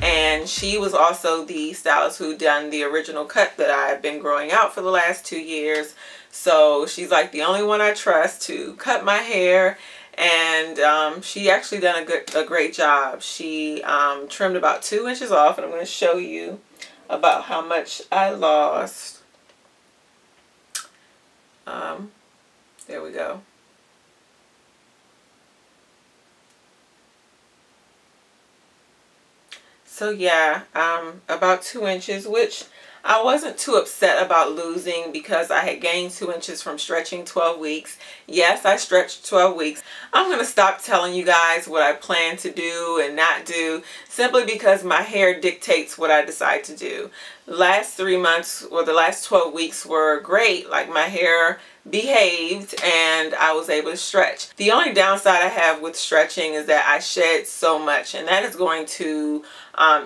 and she was also the stylist who done the original cut that I've been growing out for the last 2 years. So she's like the only one I trust to cut my hair, and she actually done a great job. She trimmed about 2 inches off, and I'm going to show you about how much I lost. There we go. So yeah, about 2 inches, which I wasn't too upset about losing because I had gained 2 inches from stretching 12 weeks. Yes, I stretched 12 weeks. I'm going to stop telling you guys what I plan to do and not do, simply because my hair dictates what I decide to do. The last 3 months, or the last 12 weeks, were great. Like, my hair behaved and I was able to stretch. The only downside I have with stretching is that I shed so much, and that is going to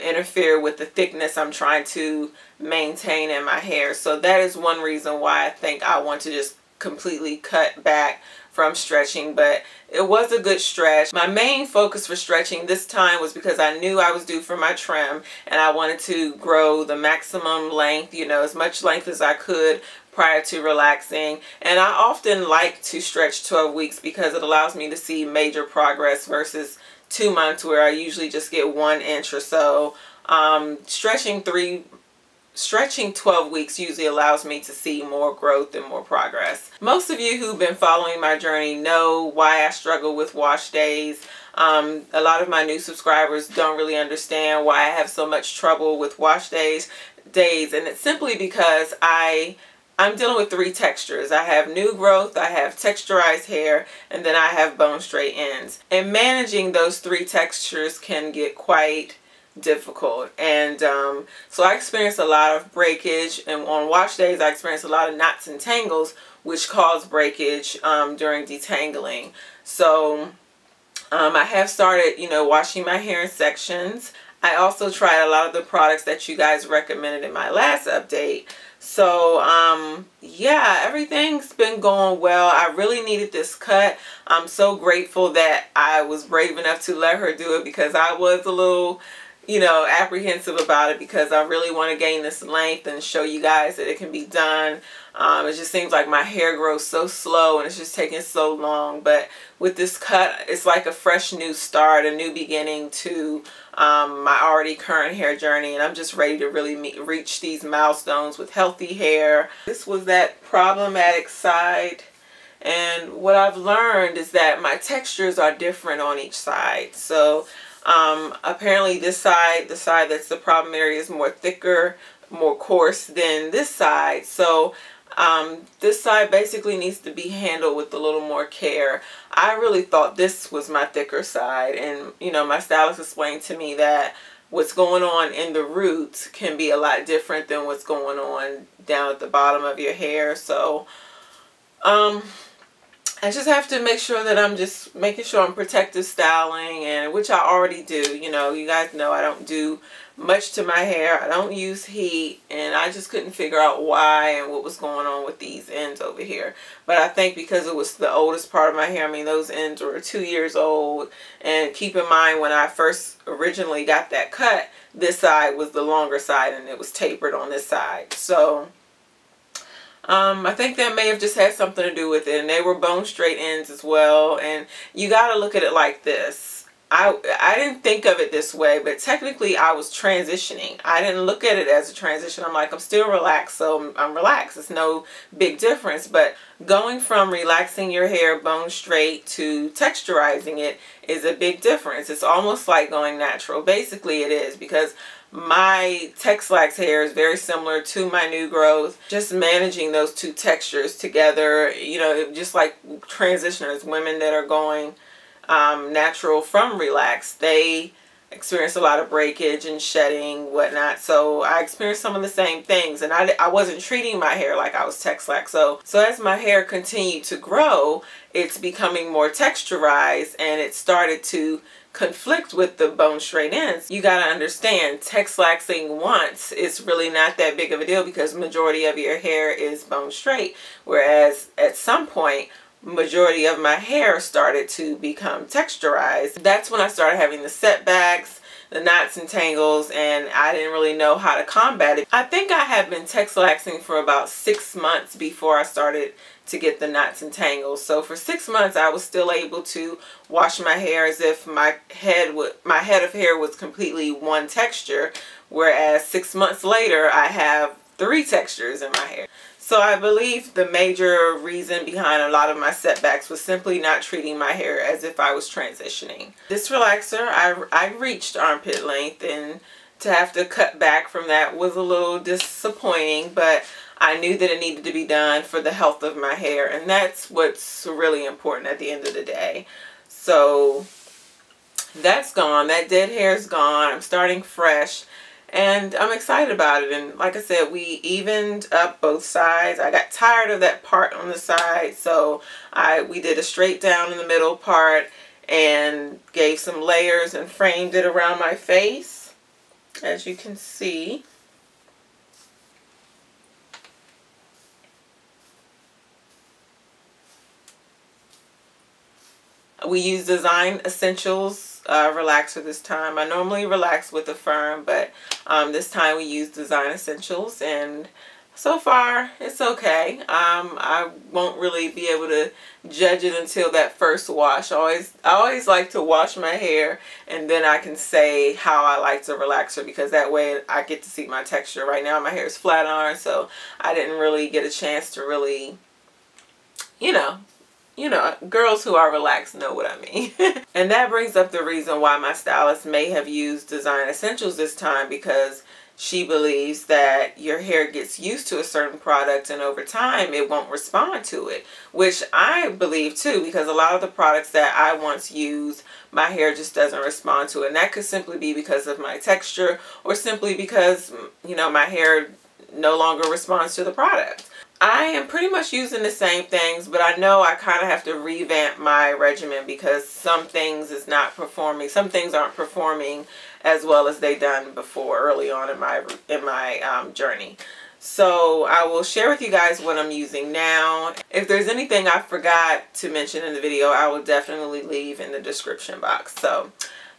interfere with the thickness I'm trying to maintain in my hair. So that is one reason why I think I want to just completely cut back from stretching. But it was a good stretch. My main focus for stretching this time was because I knew I was due for my trim, and I wanted to grow the maximum length, you know, as much length as I could prior to relaxing. And I often like to stretch 12 weeks because it allows me to see major progress versus 2 months where I usually just get 1 inch or so. Stretching 12 weeks usually allows me to see more growth and more progress. Most of you who've been following my journey know why I struggle with wash days. A lot of my new subscribers don't really understand why I have so much trouble with wash days, and it's simply because I'm dealing with 3 textures. I have new growth, I have texturized hair, and then I have bone straight ends. And managing those 3 textures can get quite difficult. And so I experience a lot of breakage, and on wash days I experience a lot of knots and tangles, which cause breakage during detangling. So I have started, you know, washing my hair in sections. I also tried a lot of the products that you guys recommended in my last update. So yeah, everything's been going well. I really needed this cut. I'm so grateful that I was brave enough to let her do it, because I was a little, you know, apprehensive about it, because I really want to gain this length and show you guys that it can be done. It just seems like my hair grows so slow and it's just taking so long. But with this cut, it's like a fresh new start, a new beginning to my already current hair journey. And I'm just ready to really reach these milestones with healthy hair. This was that problematic side. And what I've learned is that my textures are different on each side. So apparently this side, the side that's the problem area, is more thicker, more coarse than this side. So this side basically needs to be handled with a little more care. I really thought this was my thicker side, and you know, my stylist explained to me that what's going on in the roots can be a lot different than what's going on down at the bottom of your hair. So I just have to make sure that I'm just making sure I'm protective styling, and which I already do. You know, you guys know I don't do much to my hair. I don't use heat, and I just couldn't figure out why and what was going on with these ends over here. But I think because it was the oldest part of my hair. I mean, those ends were 2 years old, and keep in mind when I first originally got that cut, this side was the longer side and it was tapered on this side. So I think that may have just had something to do with it, and they were bone straight ends as well. And you got to look at it like this. I didn't think of it this way, but technically I was transitioning. I didn't look at it as a transition. I'm like, I'm still relaxed, so I'm relaxed. It's no big difference. But going from relaxing your hair bone straight to texturizing it is a big difference. It's almost like going natural. Basically it is, because my Texlaxed hair is very similar to my new growth. Just managing those 2 textures together, you know, just like transitioners, women that are going natural from relaxed, they experience a lot of breakage and shedding, whatnot. So I experienced some of the same things, and I wasn't treating my hair like I was Texlaxed. So as my hair continued to grow, it's becoming more texturized, and it started to conflict with the bone straight ends. You got to understand, Texlaxing once is really not that big of a deal because majority of your hair is bone straight, whereas at some point majority of my hair started to become texturized. That's when I started having the setbacks, the knots and tangles, and I didn't really know how to combat it. I think I had been Texlaxing for about 6 months before I started to get the knots and tangles. So for 6 months I was still able to wash my hair as if my head of hair was completely one texture, whereas 6 months later I have 3 textures in my hair. So I believe the major reason behind a lot of my setbacks was simply not treating my hair as if I was transitioning. This relaxer, I reached armpit length, and to have to cut back from that was a little disappointing, but I knew that it needed to be done for the health of my hair, and that's what's really important at the end of the day. So that's gone. That dead hair is gone. I'm starting fresh. And I'm excited about it. And like I said, we evened up both sides. I got tired of that part on the side, so we did a straight down in the middle part and gave some layers and framed it around my face, as you can see. We used Design Essentials relaxer this time. I normally relax with a firm, but this time we used Design Essentials, and so far it's okay. I won't really be able to judge it until that first wash. I always like to wash my hair, and then I can say how I like the relaxer, because that way I get to see my texture. Right now my hair is flat iron, so I didn't really get a chance to really, you know, girls who are relaxed know what I mean. And that brings up the reason why my stylist may have used Design Essentials this time, because she believes that your hair gets used to a certain product and over time it won't respond to it, which I believe too, because a lot of the products that I once used, my hair just doesn't respond to it. And that could simply be because of my texture, or simply because, you know, my hair no longer responds to the product. I am pretty much using the same things, but I know I kind of have to revamp my regimen, because some things some things aren't performing as well as they done before early on in my journey. So I will share with you guys what I'm using now. If there's anything I forgot to mention in the video, I will definitely leave in the description box. So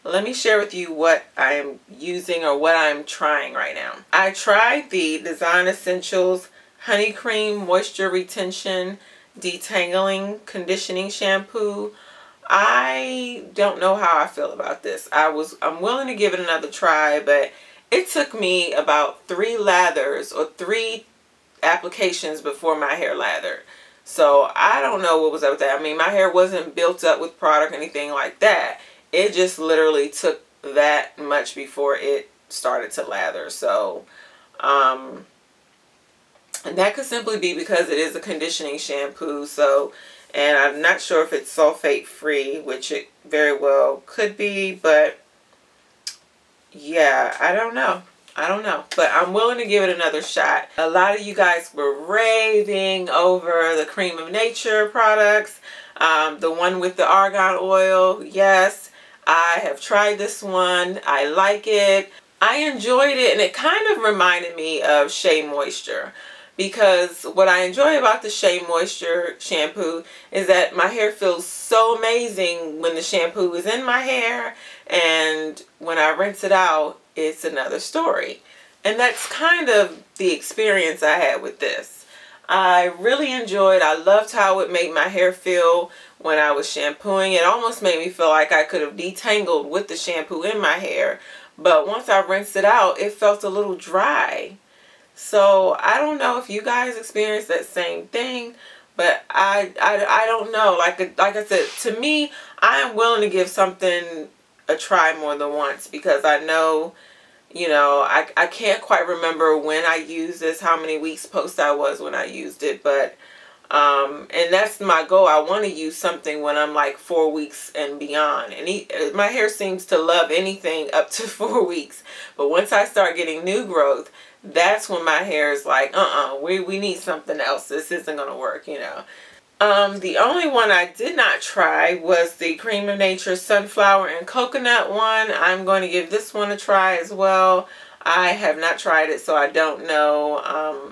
let me share with you what I'm using, or what I'm trying right now. I tried the Design Essentials Honey Cream Moisture Retention Detangling Conditioning Shampoo. I don't know how I feel about this. I'm willing to give it another try, but it took me about 3 lathers or 3 applications before my hair lathered. So I don't know what was up with that. I mean, my hair wasn't built up with product or anything like that. It just literally took that much before it started to lather. So and that could simply be because it is a conditioning shampoo. So, and I'm not sure if it's sulfate free, which it very well could be, but yeah, I don't know. But I'm willing to give it another shot. A lot of you guys were raving over the Cream of Nature products. The one with the argan oil. Yes, I have tried this one. I like it. I enjoyed it, and it kind of reminded me of Shea Moisture. Because what I enjoy about the Shea Moisture shampoo is that my hair feels so amazing when the shampoo is in my hair, and when I rinse it out, it's another story. And that's kind of the experience I had with this. I really enjoyed, I loved how it made my hair feel when I was shampooing. It almost made me feel like I could have detangled with the shampoo in my hair. But once I rinsed it out, it felt a little dry. So I don't know if you guys experienced that same thing, but I don't know. Like I said, to me, I am willing to give something a try more than once, because I know, you know, I can't quite remember when I used this, how many weeks post I was when I used it, but and that's my goal. I want to use something when I'm like 4 weeks and beyond. And my hair seems to love anything up to 4 weeks, but once I start getting new growth, that's when my hair is like, we need something else. This isn't going to work, you know. The only one I did not try was the Cream of Nature Sunflower and Coconut one. I'm going to give this one a try as well. I have not tried it, so I don't know.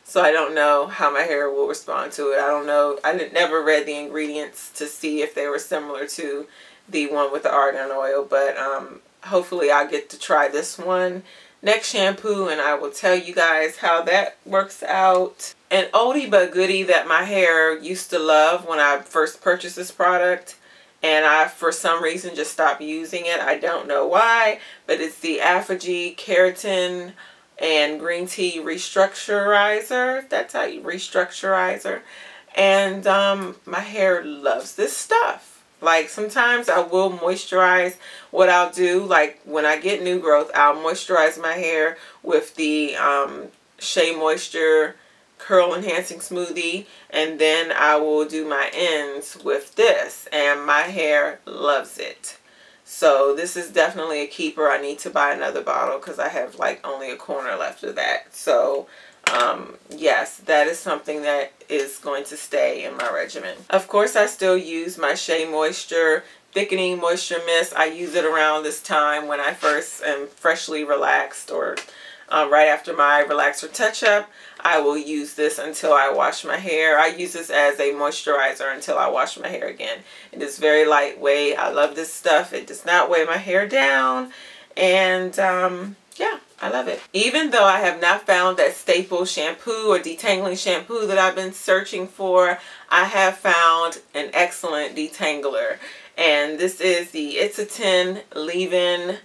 So I don't know how my hair will respond to it. I don't know. I never read the ingredients to see if they were similar to the one with the argan oil, but hopefully I'll get to try this one next shampoo, and I will tell you guys how that works out. An oldie but goodie that my hair used to love when I first purchased this product, and I for some reason just stopped using it. I don't know why, but it's the Apogee Keratin and Green Tea Restructurizer, if that's how you restructurizer. And my hair loves this stuff. Like, sometimes I will moisturize. What I'll do, like when I get new growth, I'll moisturize my hair with the Shea Moisture Curl Enhancing Smoothie, and then I will do my ends with this, and my hair loves it. So this is definitely a keeper. I need to buy another bottle because I have like only a corner left of that. So yes, that is something that is going to stay in my regimen. Of course, I still use my Shea Moisture Thickening Moisture Mist. I use it around this time when I first am freshly relaxed, or right after my relaxer touch-up. I will use this until I wash my hair. I use this as a moisturizer until I wash my hair again. It is very lightweight. I love this stuff. It does not weigh my hair down. And yeah, I love it. Even though I have not found that staple shampoo or detangling shampoo that I've been searching for, I have found an excellent detangler. And this is the It's a 10 Leave-In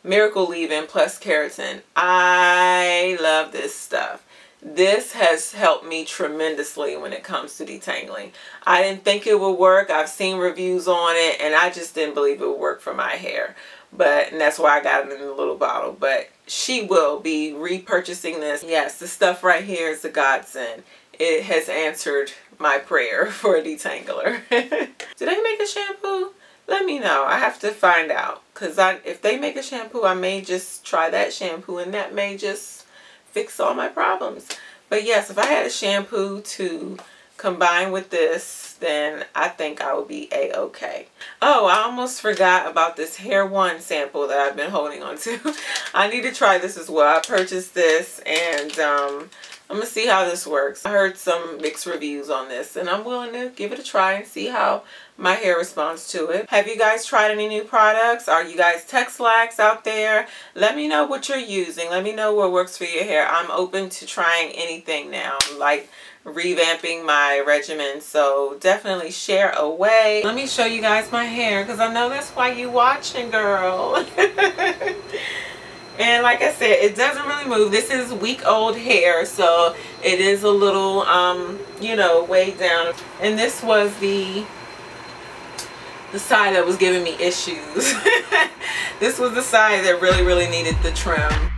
Miracle Leave-In Plus Keratin. I love this stuff. This has helped me tremendously when it comes to detangling. I didn't think it would work. I've seen reviews on it, and I just didn't believe it would work for my hair. And that's why I got it in a little bottle. But she will be repurchasing this. Yes, this stuff right here is a godsend. It has answered my prayer for a detangler. Do they make a shampoo? Let me know. I have to find out. Because if they make a shampoo, I may just try that shampoo, and that may just fix all my problems. But yes, if I had a shampoo to combine with this, then I think I would be a-okay. Oh, I almost forgot about this Hair One sample that I've been holding on to. I need to try this as well. I purchased this, and I'm going to see how this works. I heard some mixed reviews on this, and I'm willing to give it a try and see how my hair responds to it. Have you guys tried any new products? Are you guys Texlaxed out there? Let me know what you're using. Let me know what works for your hair. I'm open to trying anything now. I'm like revamping my regimen, so definitely share away. Let me show you guys my hair, because I know that's why you watching, girl. And like I said, it doesn't really move. This is week-old hair, so it is a little, you know, weighed down. And this was the side that was giving me issues. This was the side that really needed the trim.